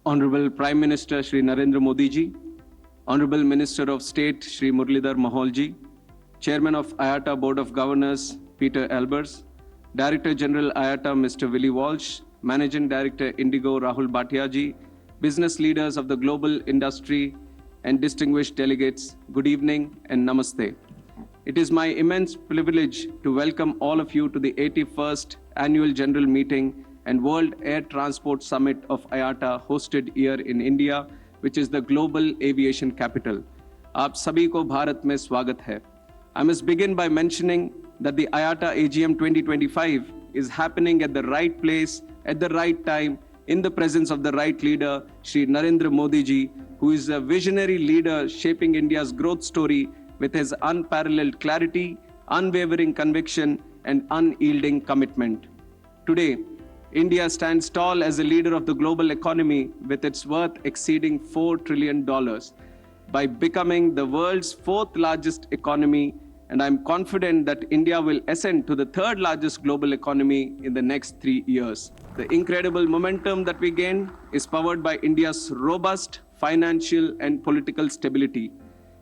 Honorable Prime Minister Shri Narendra Modi ji, Honorable Minister of State Shri Muralidhar Mahal ji, Chairman of IATA Board of Governors Peter Albers, Director General IATA Mr. Willie Walsh, Managing Director Indigo Rahul Bhatia ji, business leaders of the global industry and distinguished delegates, good evening and namaste. It is my immense privilege to welcome all of you to the 81st Annual General Meeting and World Air Transport Summit of IATA hosted here in India, which is the global aviation capital. आप सभी को भारत में स्वागत है. I must begin by mentioning that the IATA AGM 2025 is happening at the right place, at the right time, in the presence of the right leader, Shri Narendra Modi ji, who is a visionary leader shaping India's growth story with his unparalleled clarity, unwavering conviction, and unyielding commitment. Today, India stands tall as a leader of the global economy with its worth exceeding $4 trillion by becoming the world's fourth largest economy, and I'm confident that India will ascend to the third largest global economy in the next 3 years. The incredible momentum that we gain is powered by India's robust financial and political stability.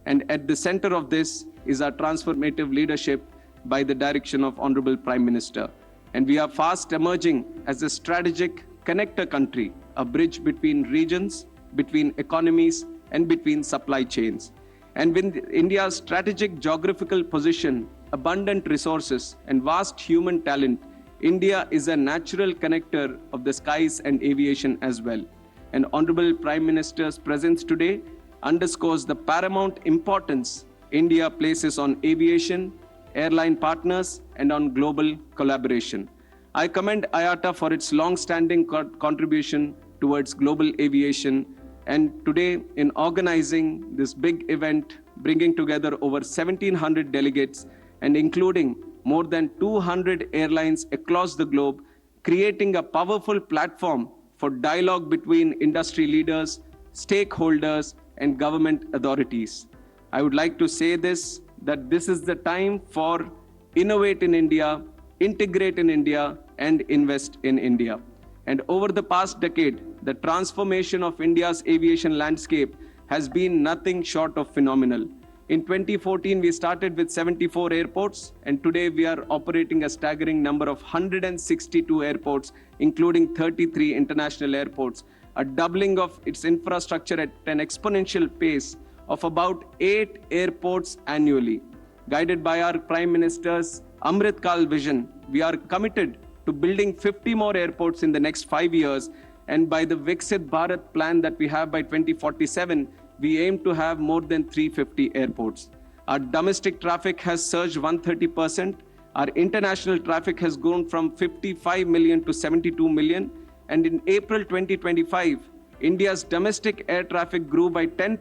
And at the center of this is our transformative leadership by the direction of Honorable Prime Minister. And we are fast emerging as a strategic connector country, a bridge between regions, between economies, and between supply chains. And with India's strategic geographical position, abundant resources, and vast human talent, India is a natural connector of the skies and aviation as well. And Honorable Prime Minister's presence today underscores the paramount importance India places on aviation, airline partners, and on global collaboration. I commend IATA for its long-standing contribution towards global aviation, and today in organizing this big event, bringing together over 1,700 delegates and including more than 200 airlines across the globe, creating a powerful platform for dialogue between industry leaders, stakeholders, and government authorities. I would like to say that this is the time for innovate in India, integrate in India, and invest in India. And over the past decade, the transformation of India's aviation landscape has been nothing short of phenomenal. In 2014, we started with 74 airports, and today we are operating a staggering number of 162 airports, including 33 international airports, a doubling of its infrastructure at an exponential pace of about 8 airports annually. Guided by our Prime Minister's Amrit Kal vision, we are committed to building 50 more airports in the next 5 years, and by the Viksit Bharat plan that we have by 2047, we aim to have more than 350 airports. Our domestic traffic has surged 130%. Our international traffic has grown from 55 million to 72 million. And in April 2025, India's domestic air traffic grew by 10%,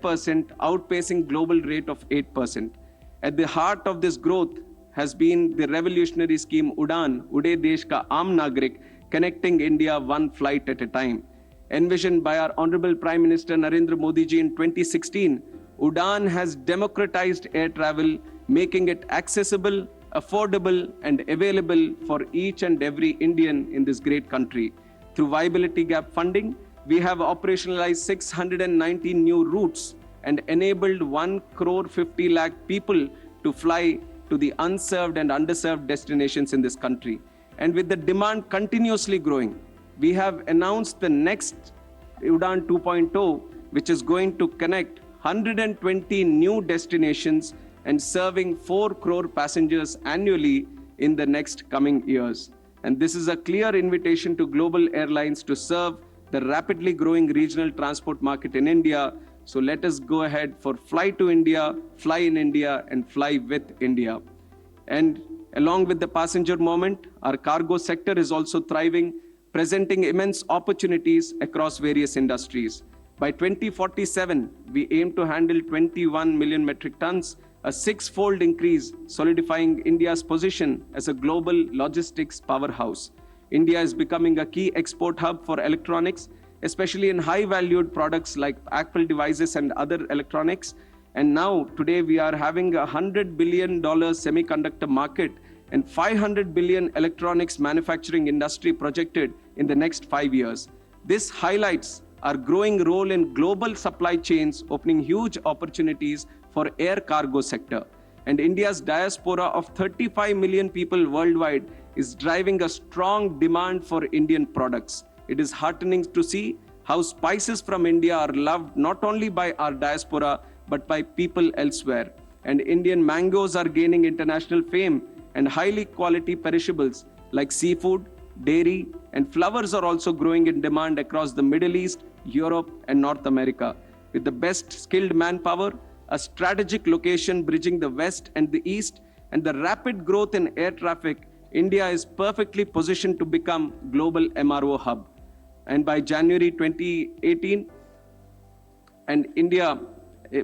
outpacing global rate of 8%. At the heart of this growth has been the revolutionary scheme UDAN, Ude Desh Ka Aam Nagrik, connecting India one flight at a time. Envisioned by our Honorable Prime Minister Narendra Modi ji in 2016, UDAN has democratized air travel, making it accessible, affordable, and available for each and every Indian in this great country. Through viability gap funding, we have operationalized 619 new routes and enabled 1 crore 50 lakh people to fly to the unserved and underserved destinations in this country. And with the demand continuously growing, we have announced the next UDAN 2.0, which is going to connect 120 new destinations and serving 4 crore passengers annually in the next coming years. And this is a clear invitation to global airlines to serve the rapidly growing regional transport market in India. So let us go ahead for fly to India, fly in India, and fly with India. And along with the passenger moment, our cargo sector is also thriving, presenting immense opportunities across various industries. By 2047, we aim to handle 21 million metric tons, a 6-fold increase, solidifying India's position as a global logistics powerhouse. India is becoming a key export hub for electronics, especially in high-valued products like Apple devices and other electronics. And now, today, we are having a $100 billion semiconductor market and 500 billion electronics manufacturing industry projected in the next 5 years. This highlights our growing role in global supply chains, opening huge opportunities for air cargo sector. And India's diaspora of 35 million people worldwide is driving a strong demand for Indian products. It is heartening to see how spices from India are loved not only by our diaspora, but by people elsewhere. And Indian mangoes are gaining international fame, and highly quality perishables like seafood, dairy, and flowers are also growing in demand across the Middle East, Europe, and North America. With the best skilled manpower, a strategic location bridging the West and the East, and the rapid growth in air traffic, India is perfectly positioned to become global MRO hub. And by January 2018, and India,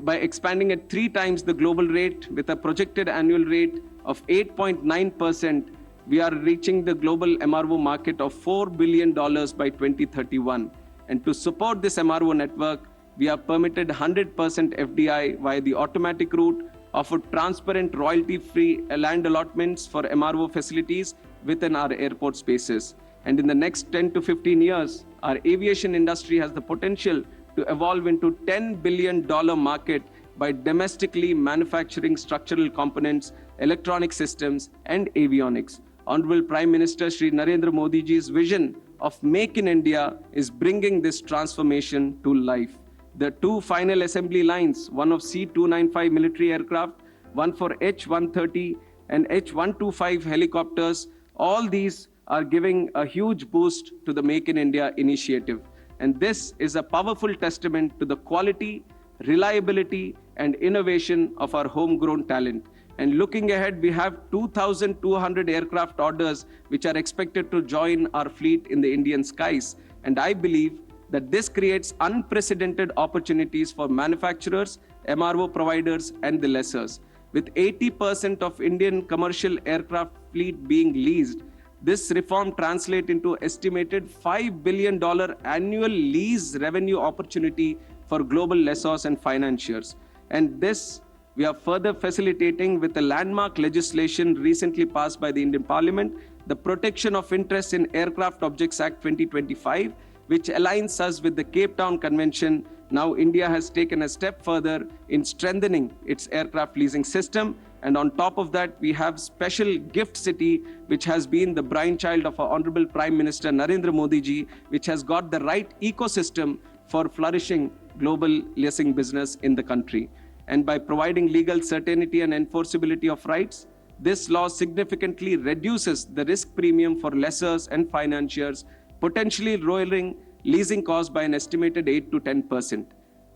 by expanding at 3 times the global rate with a projected annual rate of 8.9%, we are reaching the global MRO market of $4 billion by 2031. And to support this MRO network, we have permitted 100% FDI via the automatic route, offered transparent royalty-free land allotments for MRO facilities within our airport spaces. And in the next 10 to 15 years, our aviation industry has the potential to evolve into $10 billion market by domestically manufacturing structural components, electronic systems, and avionics. Honorable Prime Minister Shri Narendra Modi ji's vision of Make in India is bringing this transformation to life. The 2 final assembly lines, one of C-295 military aircraft, one for H-130 and H-125 helicopters, all these are giving a huge boost to the Make in India initiative. And this is a powerful testament to the quality, reliability, and innovation of our homegrown talent. And looking ahead, we have 2,200 aircraft orders which are expected to join our fleet in the Indian skies. And I believe that this creates unprecedented opportunities for manufacturers, MRO providers, and the lessors. With 80% of Indian commercial aircraft fleet being leased, this reform translates into estimated $5 billion annual lease revenue opportunity for global lessors and financiers. And this we are further facilitating with the landmark legislation recently passed by the Indian Parliament, the Protection of Interest in Aircraft Objects Act 2025, which aligns us with the Cape Town Convention. Now India has taken a step further in strengthening its aircraft leasing system. And on top of that, we have Special Gift City, which has been the brainchild of our Honorable Prime Minister Narendra Modi ji, which has got the right ecosystem for flourishing global leasing business in the country. And by providing legal certainty and enforceability of rights, this law significantly reduces the risk premium for lessors and financiers, potentially lowering leasing costs by an estimated 8 to 10%.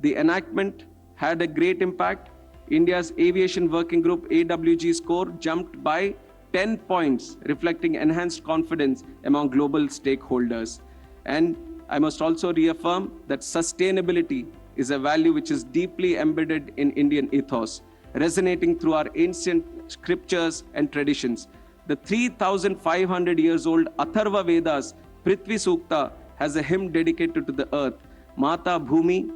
The enactment had a great impact. India's Aviation Working Group AWG score jumped by 10 points, reflecting enhanced confidence among global stakeholders. And I must also reaffirm that sustainability is a value which is deeply embedded in Indian ethos, resonating through our ancient scriptures and traditions. The 3,500 years old Atharva Vedas Prithvi Sukta has a hymn dedicated to the earth, Mata Bhumi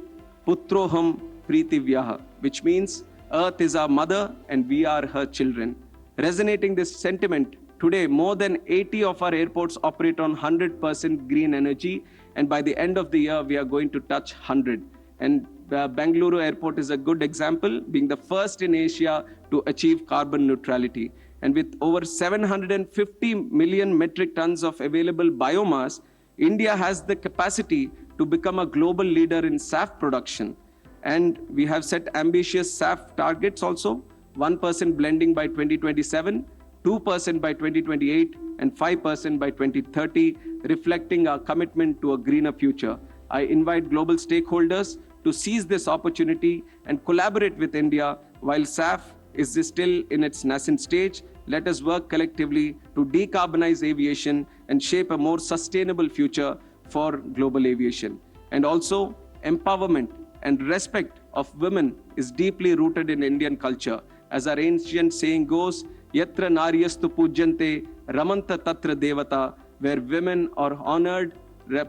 Putroham Pritivyaha, which means earth is our mother and we are her children. Resonating this sentiment, today more than 80 of our airports operate on 100% green energy, and by the end of the year we are going to touch 100. And Bengaluru Airport is a good example, being the first in Asia to achieve carbon neutrality. And with over 750 million metric tons of available biomass, India has the capacity to become a global leader in SAF production. And we have set ambitious SAF targets also, 1% blending by 2027, 2% by 2028, and 5% by 2030, reflecting our commitment to a greener future. I invite global stakeholders to seize this opportunity and collaborate with India. While SAF is still in its nascent stage, let us work collectively to decarbonize aviation and shape a more sustainable future for global aviation. And also, empowerment and respect of women is deeply rooted in Indian culture. As our ancient saying goes, Yatra Naryastu Pujyante Ramanta Tatra Devata, where women are honored,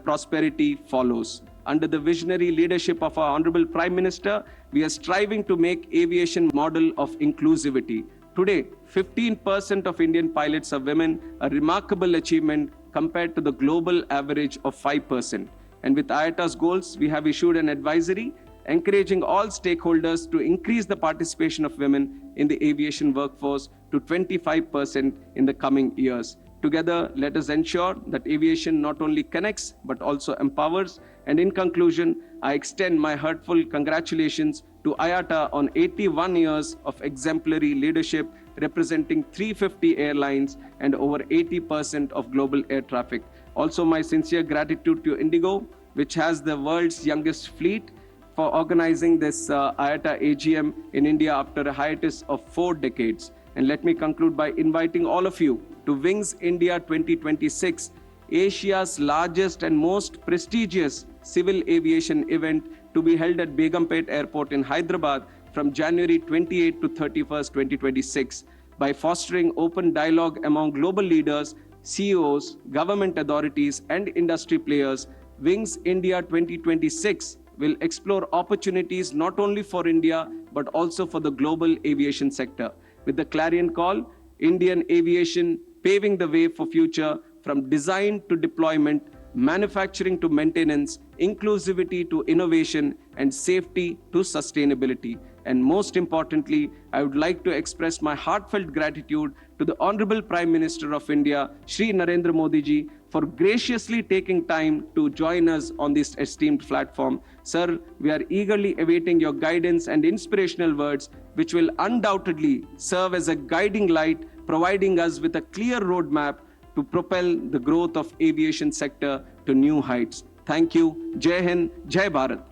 prosperity follows. Under the visionary leadership of our Honorable Prime Minister, we are striving to make aviation model of inclusivity. Today, 15% of Indian pilots are women, a remarkable achievement compared to the global average of 5%. And with IATA's goals, we have issued an advisory encouraging all stakeholders to increase the participation of women in the aviation workforce to 25% in the coming years. Together, let us ensure that aviation not only connects but also empowers. And in conclusion, I extend my heartfelt congratulations to IATA on 81 years of exemplary leadership, representing 350 airlines and over 80% of global air traffic. Also, my sincere gratitude to Indigo, which has the world's youngest fleet, for organizing this IATA AGM in India after a hiatus of 4 decades. And let me conclude by inviting all of you to Wings India 2026, Asia's largest and most prestigious civil aviation event, to be held at Begumpet Airport in Hyderabad from January 28 to 31st, 2026. By fostering open dialogue among global leaders, CEOs, government authorities, and industry players, Wings India 2026 will explore opportunities not only for India, but also for the global aviation sector. With the clarion call, Indian aviation paving the way for future, from design to deployment, manufacturing to maintenance, inclusivity to innovation, and safety to sustainability. And most importantly, I would like to express my heartfelt gratitude to the Honorable Prime Minister of India, Shri Narendra Modi ji, for graciously taking time to join us on this esteemed platform. Sir, we are eagerly awaiting your guidance and inspirational words, which will undoubtedly serve as a guiding light, providing us with a clear roadmap to propel the growth of aviation sector to new heights. Thank you. Jai Hind, Jai Bharat.